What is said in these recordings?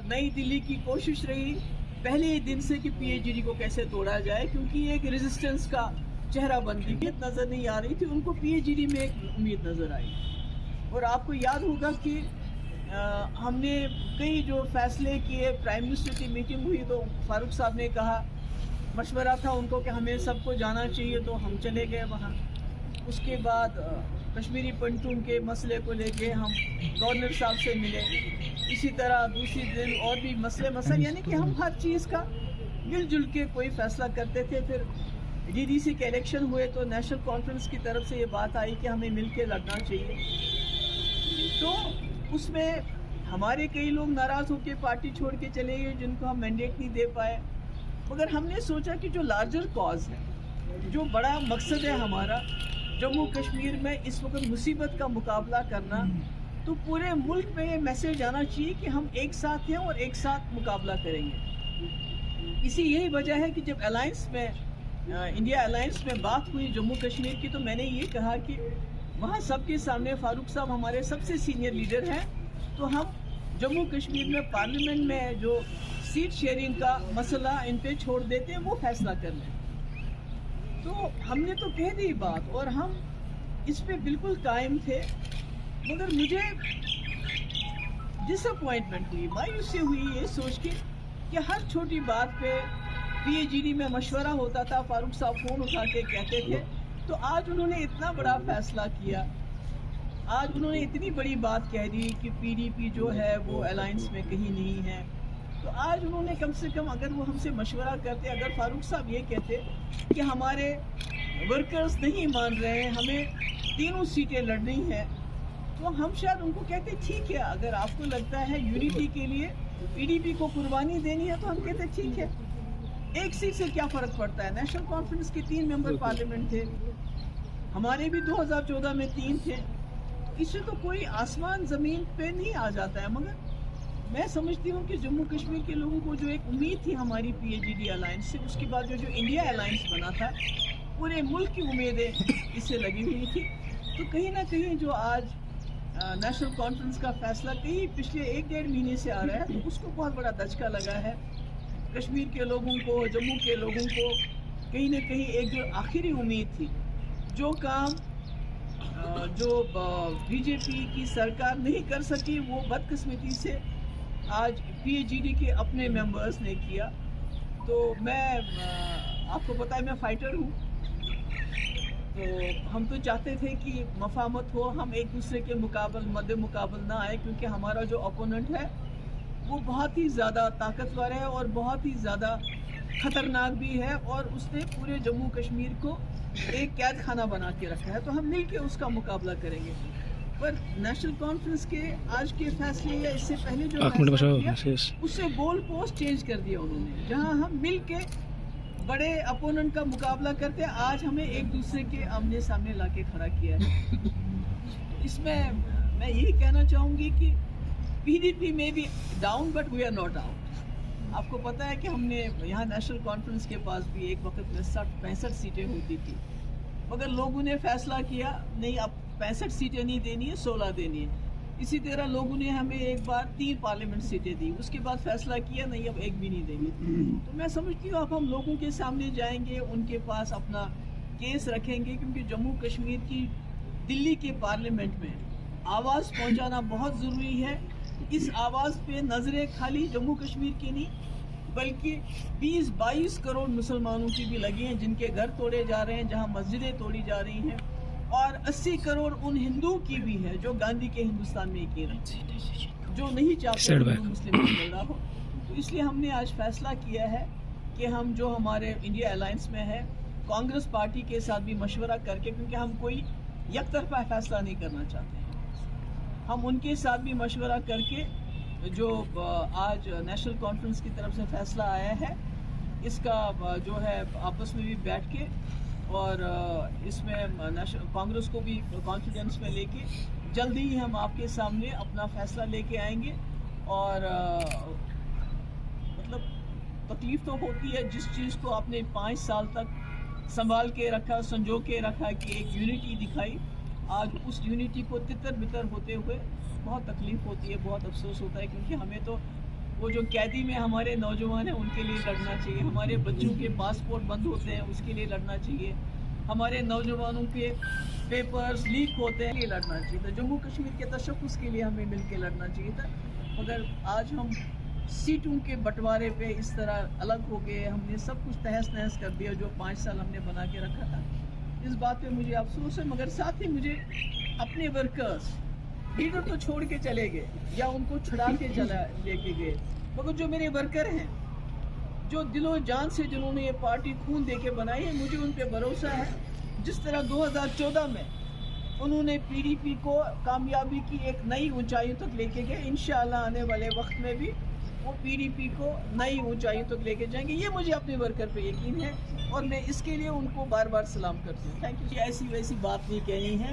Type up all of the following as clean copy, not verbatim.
नई दिल्ली की कोशिश रही पहले ही दिन से कि पीएचडी को कैसे तोड़ा जाए, क्योंकि एक रेजिस्टेंस का चेहरा बन गई नजर नहीं आ रही थी, उनको पीएचडी में एक उम्मीद नजर आई। और आपको याद होगा कि हमने कई जो फैसले किए, प्राइम मिनिस्टर की मीटिंग हुई तो फारूक साहब ने कहा, मशवरा था उनको कि हमें सबको जाना चाहिए, तो हम चले गए वहाँ। उसके बाद कश्मीरी पंटून के मसले को लेके हम गवर्नर साहब से मिले, इसी तरह दूसरी दिन और भी मसले यानी कि हम हर चीज़ का मिलजुल के कोई फैसला करते थे। फिर डीडीसी के इलेक्शन हुए तो नेशनल कॉन्फ्रेंस की तरफ से ये बात आई कि हमें मिल के लड़ना चाहिए, तो उसमें हमारे कई लोग नाराज़ होकर पार्टी छोड़ के चले गए जिनको हम मैंडेट नहीं दे पाए। मगर हमने सोचा कि जो लार्जर कॉज है, जो बड़ा मकसद है हमारा जम्मू कश्मीर में इस वक्त मुसीबत का मुकाबला करना, तो पूरे मुल्क में ये मैसेज आना चाहिए कि हम एक साथ हैं और एक साथ मुकाबला करेंगे। इसी यही वजह है कि जब अलायंस में इंडिया अलायंस में बात हुई जम्मू कश्मीर की, तो मैंने ये कहा कि वहाँ सबके सामने फारूक साहब हमारे सबसे सीनियर लीडर हैं, तो हम जम्मू कश्मीर में पार्लियामेंट में जो सीट शेयरिंग का मसला इन पे छोड़ देते हैं, वो फैसला कर लें। तो हमने तो कह दी बात और हम इस पे बिल्कुल कायम थे। मगर मुझे डिसअपॉइंटमेंट हुई, मायूसी हुई ये सोच के कि हर छोटी बात पे पीएचडी में मशवरा होता था, फारूक साहब फ़ोन उठा के कहते थे। तो आज उन्होंने इतना बड़ा फैसला किया, आज उन्होंने इतनी बड़ी बात कह दी कि पीडीपी जो है वो अलायंस में कहीं नहीं है। तो आज उन्होंने कम से कम अगर वो हमसे मशवरा करते, अगर फारूक साहब ये कहते कि हमारे वर्कर्स नहीं मान रहे हैं, हमें 3 सीटें लड़नी है, तो हम शायद उनको कहते ठीक है, अगर आपको लगता है यूनिटी के लिए पीडीपी को कुर्बानी देनी है, तो हम कहते ठीक है, 1 सीट से क्या फ़र्क पड़ता है। नेशनल कॉन्फ्रेंस के 3 मेंबर पार्लियामेंट थे, हमारे भी 2014 में 3 थे, इससे तो कोई आसमान ज़मीन पे नहीं आ जाता है। मगर मैं समझती हूँ कि जम्मू कश्मीर के लोगों को जो एक उम्मीद थी हमारी पीएचडी अलायंस से, उसके बाद जो इंडिया अलायंस बना था, पूरे मुल्क की उम्मीदें इससे लगी हुई थी। तो कहीं ना कहीं जो आज नेशनल कॉन्फ्रेंस का फैसला कहीं पिछले 1-1.5 महीने से आ रहा है, तो उसको बहुत बड़ा धचका लगा है। कश्मीर के लोगों को, जम्मू के लोगों को कहीं ना कहीं एक जो आखिरी उम्मीद थी, जो काम जो बीजेपी की सरकार नहीं कर सकी, वो बदकिस्मती से आज पीएचडी के अपने मेंबर्स ने किया। तो मैं आपको पता है मैं फाइटर हूँ, तो हम तो चाहते थे कि मफामत हो, हम एक दूसरे के मद्दे मुकाबल ना आए, क्योंकि हमारा जो ओपोनेंट है वो बहुत ही ज़्यादा ताकतवर है और बहुत ही ज़्यादा ख़तरनाक भी है, और उसने पूरे जम्मू कश्मीर को एक कैद खाना बना के रखा है। तो हम मिल के उसका मुकाबला करेंगे। पर नेशनल कॉन्फ्रेंस के आज के फैसले या इससे पहले जो फैसला किया, उससे गोल पोस्ट चेंज कर दिया उन्होंने। जहां हम मिल के बड़े अपोनेंट का मुकाबला करते, आज हमें एक दूसरे के आमने सामने ला के खड़ा किया है। तो इसमें मैं यही कहना चाहूँगी कि पीडीपी में भी down, but we are not out. आपको पता है कि हमने यहाँ नेशनल कॉन्फ्रेंस के पास भी एक वक्त में 65 सीटें होती थी, मगर लोगों ने फैसला किया नहीं, अब 65 सीटें नहीं देनी है, 16 देनी है। इसी तरह लोगों ने हमें एक बार 3 पार्लियामेंट सीटें दी, उसके बाद फैसला किया नहीं, अब 1 भी नहीं देंगे। तो मैं समझती हूँ अब हम लोगों के सामने जाएंगे, उनके पास अपना केस रखेंगे, क्योंकि जम्मू कश्मीर की दिल्ली के पार्लियामेंट में आवाज़ पहुँचाना बहुत ज़रूरी है। इस आवाज़ पे नज़रें खाली जम्मू कश्मीर की नहीं, बल्कि 20-22 करोड़ मुसलमानों की भी लगी हैं, जिनके घर तोड़े जा रहे हैं, जहां मस्जिदें तोड़ी जा रही हैं, और 80 करोड़ उन हिंदुओं की भी है जो गांधी के हिंदुस्तान में यकीन रखते, जो नहीं चाहते हिंदू मुस्लिम झगड़ा हो। तो इसलिए हमने आज फैसला किया है कि हम जो हमारे इंडिया अलायंस में है, कांग्रेस पार्टी के साथ भी मशवरा करके, क्योंकि हम कोई यकतरफा फैसला नहीं करना चाहते हैं, हम उनके साथ भी मशवरा करके जो आज नेशनल कॉन्फ्रेंस की तरफ से फैसला आया है, इसका जो है आपस में भी बैठ के, और इसमें कांग्रेस को भी कॉन्फिडेंस में लेके जल्दी ही हम आपके सामने अपना फैसला लेके आएंगे। और मतलब तकलीफ तो होती है, जिस चीज़ को आपने 5 साल तक संभाल के रखा, संजो के रखा, कि एक यूनिटी दिखाई, आज उस यूनिटी को तितर बितर होते हुए बहुत तकलीफ होती है, बहुत अफसोस होता है, क्योंकि हमें तो वो जो कैदी में हमारे नौजवान हैं उनके लिए लड़ना चाहिए, हमारे बच्चों के पासपोर्ट बंद होते हैं उसके लिए लड़ना चाहिए, हमारे नौजवानों के पेपर्स लीक होते हैं लिए लड़ना चाहिए था, जम्मू कश्मीर के तशक्कुस के लिए हमें मिल के लड़ना चाहिए था। मगर आज हम सीटों के बंटवारे पे इस तरह अलग हो गए, हमने सब कुछ तहस नहस कर दिया जो 5 साल हमने बना के रखा था। इस बात पे मुझे अफसोस है, मगर साथ ही मुझे अपने वर्कर्स, लीडर तो छोड़ के चले गए या उनको छुड़ा के चला लेके गए, मगर जो मेरे वर्कर हैं जो दिलो जान से जिन्होंने ये पार्टी खून दे के बनाई है, मुझे उन पे भरोसा है। जिस तरह 2014 में उन्होंने पीडीपी को कामयाबी की एक नई ऊंचाइयों तक लेके गए, इंशाअल्लाह आने वाले वक्त में भी वो पीडीपी को नई ऊंचाइयों तक लेके जाएंगे, ये मुझे अपने वर्कर पे यकीन है और मैं इसके लिए उनको बार बार सलाम करती हूँ। Thank you. ऐसी वैसी बात नहीं कहनी है,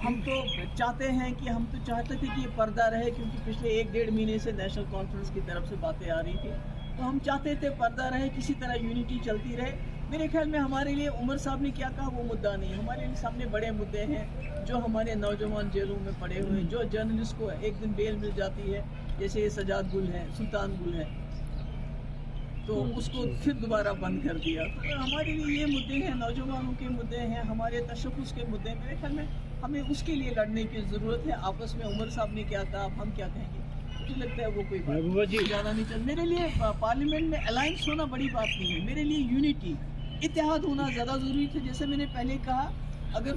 हम तो चाहते हैं कि हम तो चाहते थे कि ये पर्दा रहे, क्योंकि पिछले 1-1.5 महीने से नेशनल कॉन्फ्रेंस की तरफ से बातें आ रही थी, तो हम चाहते थे पर्दा रहे, किसी तरह यूनिटी चलती रहे। मेरे ख्याल में हमारे लिए उमर साहब ने क्या कहा वो मुद्दा नहीं, हमारे सामने बड़े मुद्दे हैं, जो हमारे नौजवान जेलों में पड़े हुए हैं, जो जर्नलिस्ट को एक दिन बेल मिल जाती है, जैसे सजाद गुल है, सुल्तान गुल है, तो उसको फिर दोबारा बंद कर दिया। तो हमारे लिए ये मुद्दे हैं, नौजवानों के मुद्दे हैं, हमारे तशक्कुस के मुद्दे हैं। मेरे ख्याल में हमें उसके लिए लड़ने की ज़रूरत है। आपस में उमर साहब ने क्या कहा, अब हम क्या कहेंगे, मुझे लगता है वो कोई बात ज़्यादा नहीं चल। मेरे लिए पार्लियामेंट में अलायंस होना बड़ी बात नहीं है, मेरे लिए यूनिटी, इत्तेहाद होना ज़्यादा ज़रूरी था। जैसे मैंने पहले कहा, अगर